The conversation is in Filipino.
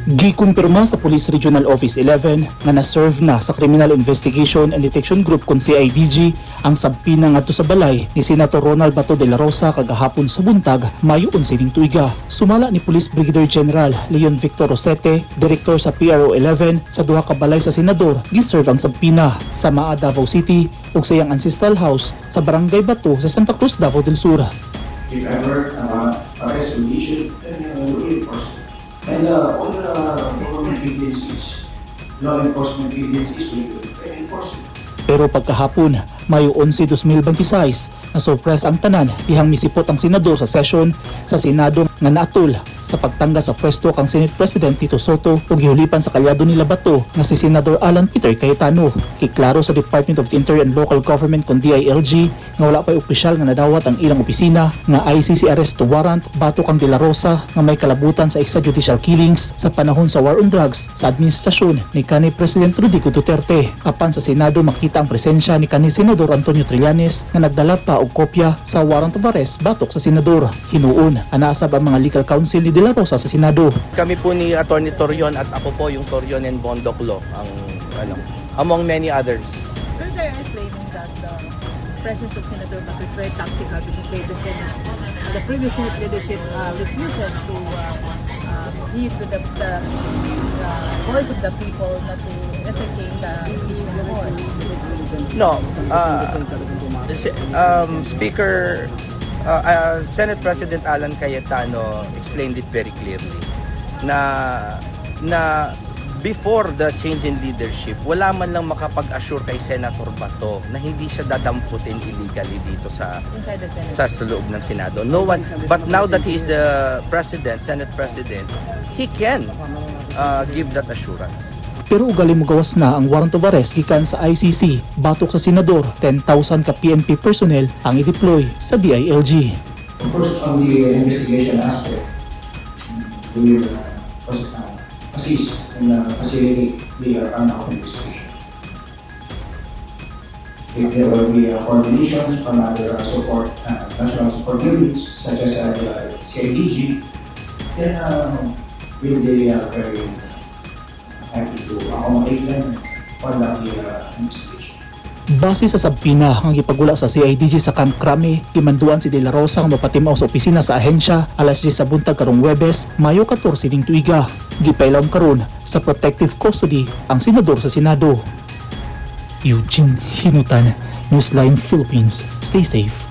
Gikumpirma sa Police Regional Office 11 nga na-serve na sa Criminal Investigation and Detection Group kung CIDG ang sabpina ngadto sa balay ni Senator Ronald Bato de la Rosa kagahapon sa buntag, Mayo 11 ning tuiga. Sumala ni Police Brigadier General Leon Victor Rosete, Direktor sa PRO 11 sa duha ka balay sa senador, giserve ang sabpina sa Maa, Davao City ug sa iyang ancestral house sa Barangay Bato sa Santa Cruz, Davao del Sur. If ever arrest will be issued, then we'll enforce it. And all the government agencies, law enforcement agencies will enforce it. Pero pagkahapon, Mayo 11, 2026, nasurpresa ang tanan dihang misipot ang senador sa session sa Senado nga naatol sa pagtangga sa pwesto kang Senate President Tito Soto ug gihulipan sa kalyado nila Bato nga si Senador Alan Peter Cayetano. Kiklaro sa Department of the Interior and Local Government kon DILG nga wala pa'y opisyal nga nadawat ang ilang opisina nga ICC arrest warrant batok ang De La Rosa nga may kalabutan sa extrajudicial killings sa panahon sa war on drugs sa administrasyon ni kanhi President Rodrigo Duterte. Apan sa Senado makita ang presensya ni kanhi Senador Antonio Trillanes nga nagdala pa og kopya sa warrant of arrest batok sa senador. Hinuon anasab ang mga legal counsel ni De La Rosa sa Senado. Kami po ni Attorney Torion at ako po yung Torion and Bondoclo ang among many others. So they are claiming that the presence of Senator Bato is very tactical because the previous Senate leadership refuses to heed to the voice of the people not to entertain the impeachment war. No, Speaker Senate President Alan Cayetano explained it very clearly na before the change in leadership, wala man lang makapag-assure kay Senator Bato na hindi siya dadamputin illegally dito sa loob ng Senado. No one, but now that he is the President, Senate President, he can give that assurance. Pero ugali mogawas na ang warrant of arrest gikan sa ICC batok sa senador. 10,000 ka PNP personnel ang i-deploy sa DILG. Of course, on the investigation aspect, we will assist and facilitate the investigation. If there will be coordinations from other support, national support units such as the CIDG, then we will be very happy to accommodate them for the investigation. Base sa sabpina ang gipagula sa CIDG sa Camp Crame, imanduan si De La Rosa nga mapatimaw sa opisina sa ahensya alas 10 sa buntag karong Huwebes, Mayo 14 ning tuiga. Gipailawom karon sa protective custody ang senador sa Senado. Eugene Hinutan, Newsline Philippines. Stay safe.